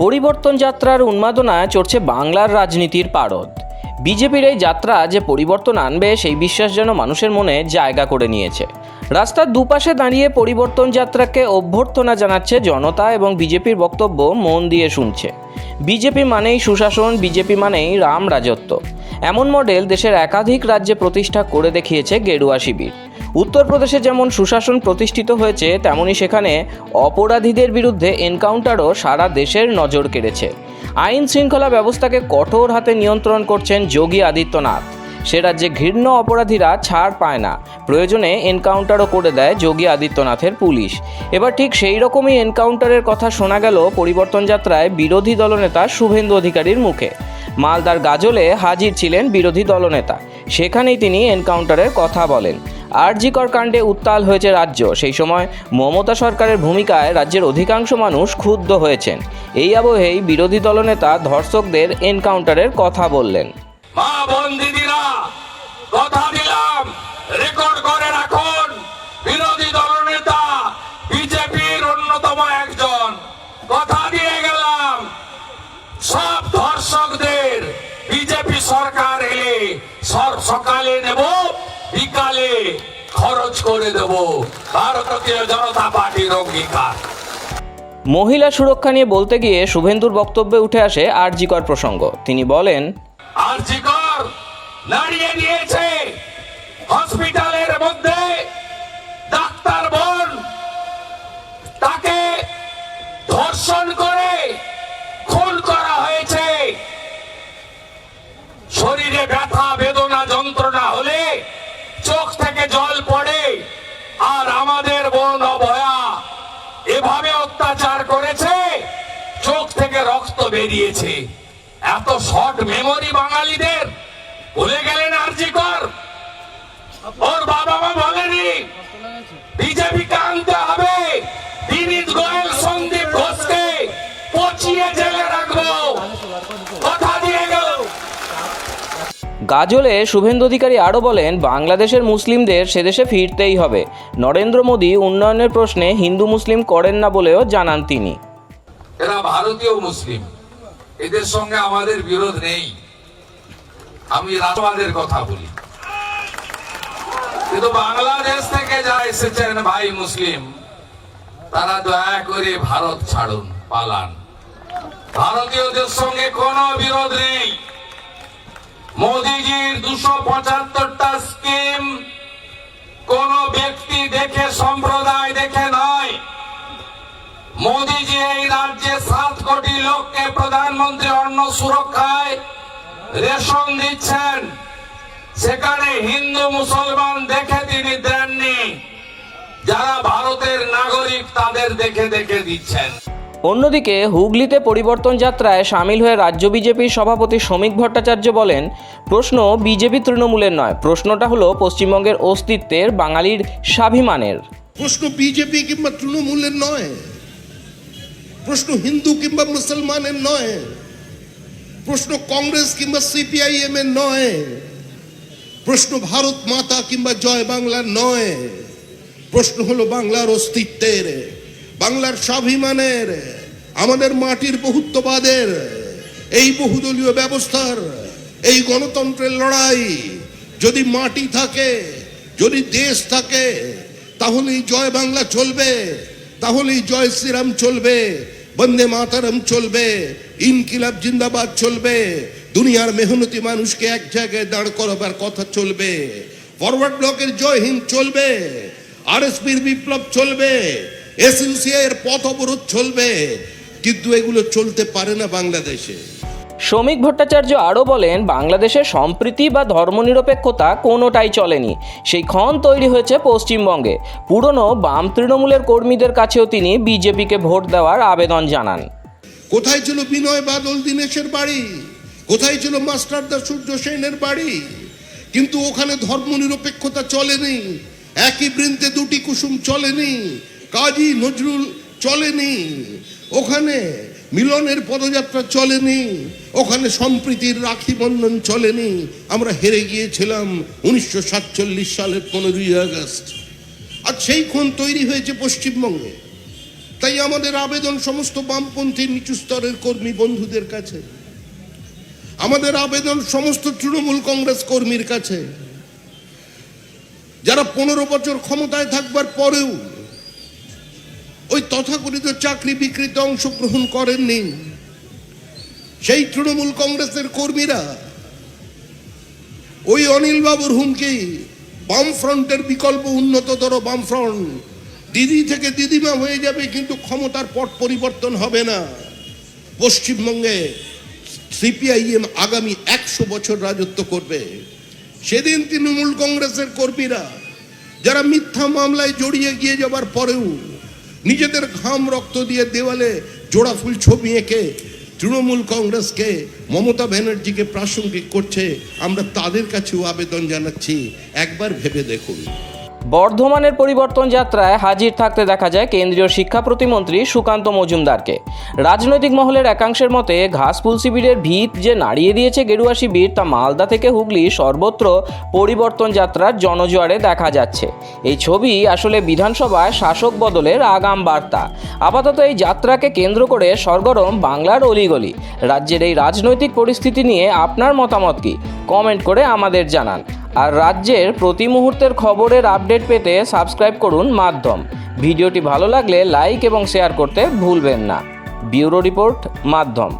পরিবর্তন যাত্রার উন্মাদনায় চড়ছে বাংলার রাজনীতির পারদ। বিজেপির এই যাত্রা যে পরিবর্তন আনবে সেই বিশ্বাস যেন মানুষের মনে জায়গা করে নিয়েছে। রাস্তার দুপাশে দাঁড়িয়ে পরিবর্তন যাত্রাকে অভ্যর্থনা জানাচ্ছে জনতা এবং বিজেপির বক্তব্য মন দিয়ে শুনছে। বিজেপি মানেই সুশাসন, বিজেপি মানেই রাম রাজত্ব, এমন মডেল দেশের একাধিক রাজ্যে প্রতিষ্ঠা করে দেখিয়েছে গেরুয়া শিবির। উত্তরপ্রদেশে যেমন সুশাসন প্রতিষ্ঠিত হয়েছে, তেমনি সেখানে অপরাধীদের বিরুদ্ধে এনকাউন্টারও সারা দেশের নজর কেড়েছে। আইন শৃঙ্খলা ব্যবস্থাকে কঠোর হাতে নিয়ন্ত্রণ করছেন যোগী আদিত্যনাথ। সে রাজ্যে ঘৃণ্য অপরাধীরা ছাড় পায় না, প্রয়োজনে এনকাউন্টারও করে দেয় যোগী আদিত্যনাথের পুলিশ। এবার ঠিক সেই রকমই এনকাউন্টারের কথা শোনা গেল পরিবর্তন যাত্রায় বিরোধী দলনেতা শুভেন্দু অধিকারীর মুখে। মালদার গাজলে হাজির ছিলেন বিরোধী দলনেতা, সেখানেই তিনি এনকাউন্টারের কথা বলেন। আরজিকর কাণ্ডে উত্তাল হয়েছে রাজ্য। সেই সময় মমতা সরকারের ভূমিকায় রাজ্যের অধিকাংশ মানুষ ক্ষুব্ধ হয়েছেন। এই আবহেই বিরোধী দলনেতা ধর্ষকদের এনকাউন্টারের কথা বললেন। মা বোন দিদিরা, কথা দিলাম, রেকর্ড করে রাখুন, বিরোধী দলনেতা বিজেপির অন্যতম একজন, কথা দিয়ে গেলাম, সব ধর্ষকদের বিজেপি সরকার এলে সকালে নেব, বিকালে খরচ করে দেব, ভারতীয় জনতা পার্টির অঙ্গীকার। মহিলা সুরক্ষা নিয়ে বলতে গিয়ে শুভেন্দুর বক্তব্যে উঠে আসে আরজিকর প্রসঙ্গ। তিনি বলেন, আরজিকর নাড়িয়ে দিয়েছে, হসপিটালের মধ্যে ডাক্তার বোন তাকে ধর্ষণ করে খুন করা হয়েছে। শরীরে ব্যথা বেদনা যন্ত্রণা হলে চোখ থেকে জল পড়ে, আর আমাদের বোন অভয়া এভাবে অত্যাচার করেছে, চোখ থেকে রক্ত বেরিয়েছে। এত শর্ট মেমোরি বাঙালিদের, ভুলে গেলেন আরজিকর? ওর বাবা মা বলেনি বিজেপিকে আনতে হবে, বিনীত গোয়েল সন্দীপ ঘোষকে পচিয়ে জেলে রাখবো, কথা দিয়ে গেল। গাজলে শুভেন্দু অধিকারী আরও বলেন, বাংলাদেশের মুসলিমদের সেদেশে ফিরতেই হবে। নরেন্দ্র মোদী উন্নয়নের প্রশ্নে হিন্দু মুসলিম করেন না বলেও জানান তিনি। এরা ভারতীয় মুসলিম, এদের সঙ্গে আমাদের বিরোধ নেই। আমি রাষ্ট্রবাদের কথা বলি, কিন্তু বাংলাদেশ থেকে যারা এসেছেন ভাই মুসলিম, তারা দয়া করে ভারত ছাড়ুন, পালান। ভারতীয়দের সঙ্গে কোনো বিরোধ নেই। মোদিজির 275টা স্কিম কোন ব্যক্তি দেখে, সম্প্রদায় দেখে নয়। মোদিজি এই রাজ্যে 7 কোটি লোককে প্রধানমন্ত্রী অন্ন সুরক্ষায় রেশন দিচ্ছেন, সেখানে হিন্দু মুসলমান দেখে তিনি দেননি, যারা ভারতের নাগরিক তাদের দেখে দেখে দিচ্ছেন। অন্যদিকে হুগলিতে পরিবর্তন যাত্রায় সামিল হয়ে রাজ্য বিজেপির সভাপতি শ্রমিক ভট্টাচার্য বলেন, প্রশ্ন বিজেপি তৃণমূলের নয়, প্রশ্নটা হলো পশ্চিমবঙ্গের অস্তিত্বের, বাঙালির স্বাভিমানের। প্রশ্ন বিজেপি কিংবা তৃণমূলের নয়, প্রশ্ন হিন্দু কিংবা মুসলমানের নয়, প্রশ্ন কংগ্রেস কিংবা সিপিআইএম এর নয়, প্রশ্ন ভারত মাতা কিংবা জয় বাংলার নয়। প্রশ্ন হলো বাংলার অস্তিত্বের, বাংলার স্বাভিমানের, আমাদের মাটির বহুত্ববাদের, এই বহুদলীয় ব্যবস্থার, এই গণতন্ত্রের লড়াই। যদি মাটি থাকে, যদি দেশ থাকে, তাহলেই জয় বাংলা চলবে, তাহলেই জয় শ্রীরাম চলবে, বন্দে মাতারম চলবে, ইনকিলাব জিন্দাবাদ চলবে, দুনিয়ার মেহনতি মানুষকে এক জায়গায় দাঁড় করাবার কথা চলবে, ফরওয়ার্ড ব্লকের জয় হিন্দ চলবে, আরএসপির বিপ্লব চলবে, এসইউসিআই এর পথ অবরোধ চলবে। কিন্তু এগুলো চলতে পারে না বাংলাদেশে। শ্রমিক ভট্টাচার্য আরও বলেন, বাংলাদেশের সম্প্রীতি বা ধর্মনিরপেক্ষতা কোনোটাই চলেনি। সেই ক্ষণ তৈরি হয়েছে পশ্চিমবঙ্গে। পুরনো বাম তৃণমূলের কর্মীদের কাছেও তিনি বিজেপিকে ভোট দেওয়ার আবেদন জানান। কোথায় ছিল বিনয় বাদল দীনেশের বাড়ি? কোথায় ছিল মাস্টারদা সূর্য সেনের বাড়ি? কিন্তু ওখানে ধর্মনিরপেক্ষতা চলেনি, একই বৃন্তে দুটি কুসুম চলেনি, কাজী নজরুল চলেনি, ওখানে মিলনের পদযাত্রা চলেনি, ওখানে সম্প্রীতির রাখি বন্ধন চলেনি। আমরা হেরে গিয়েছিলাম 1947 সালের 15ই আগস্ট। আর সেই ক্ষণ তৈরি হয়েছে পশ্চিমবঙ্গে। তাই আমাদের আবেদন সমস্ত বামপন্থী নিচু স্তরের কর্মী বন্ধুদের কাছে, আমাদের আবেদন সমস্ত তৃণমূল কংগ্রেস কর্মীর কাছে, যারা 15 বছর ক্ষমতায় থাকবার পরেও ওই তথাকথিত চাকরি বিক্রিতে অংশগ্রহণ করেননি, সেই তৃণমূল কংগ্রেসের কর্মীরা ওই অনিল বাবুর হুমকি, বামফ্রন্টের বিকল্প উন্নততর বামফ্রন্ট, দিদি থেকে দিদিমা হয়ে যাবে কিন্তু ক্ষমতার পট পরিবর্তন হবে না। পশ্চিমবঙ্গে সিপিআইএম আগামী 100 বছর রাজত্ব করবে। সেদিন তৃণমূল কংগ্রেসের কর্মীরা যারা মিথ্যা মামলায় জড়িয়ে গিয়ে যাবার পরেও নিজেদের ঘাম রক্ত দিয়ে দেওয়ালে জোড়া ফুল ছবি এঁকে তৃণমূল কংগ্রেসকে, মমতা ব্যানার্জিকে প্রাসঙ্গিক করছে, আমরা তাদের কাছেও আবেদন জানাচ্ছি, একবার ভেবে দেখুন। বর্ধমানের পরিবর্তন যাত্রায় হাজির থাকতে দেখা যায় কেন্দ্রীয় শিক্ষা প্রতিমন্ত্রী সুকান্ত মজুমদারকে। রাজনৈতিক মহলের একাংশের মতে ঘাসফুল শিবিরের ভিত যে নাড়িয়ে দিয়েছে গেরুয়া শিবির, তা মালদা থেকে হুগলি সর্বত্র পরিবর্তন যাত্রার জনজোয়ারে দেখা যাচ্ছে। এই ছবি আসলে বিধানসভায় শাসক বদলের আগাম বার্তা। আপাতত এই যাত্রাকে কেন্দ্র করে সরগরম বাংলার অলিগলি। রাজ্যের এই রাজনৈতিক পরিস্থিতি নিয়ে আপনার মতামত কি? কমেন্ট করে আমাদের জানান। আর রাজ্যের প্রতি মুহূর্তের খবরের আপডেট পেতে সাবস্ক্রাইব করুন মাধ্যম। ভিডিওটি ভালো লাগলে লাইক এবং শেয়ার করতে ভুলবেন না। ব্যুরো রিপোর্ট, মাধ্যম।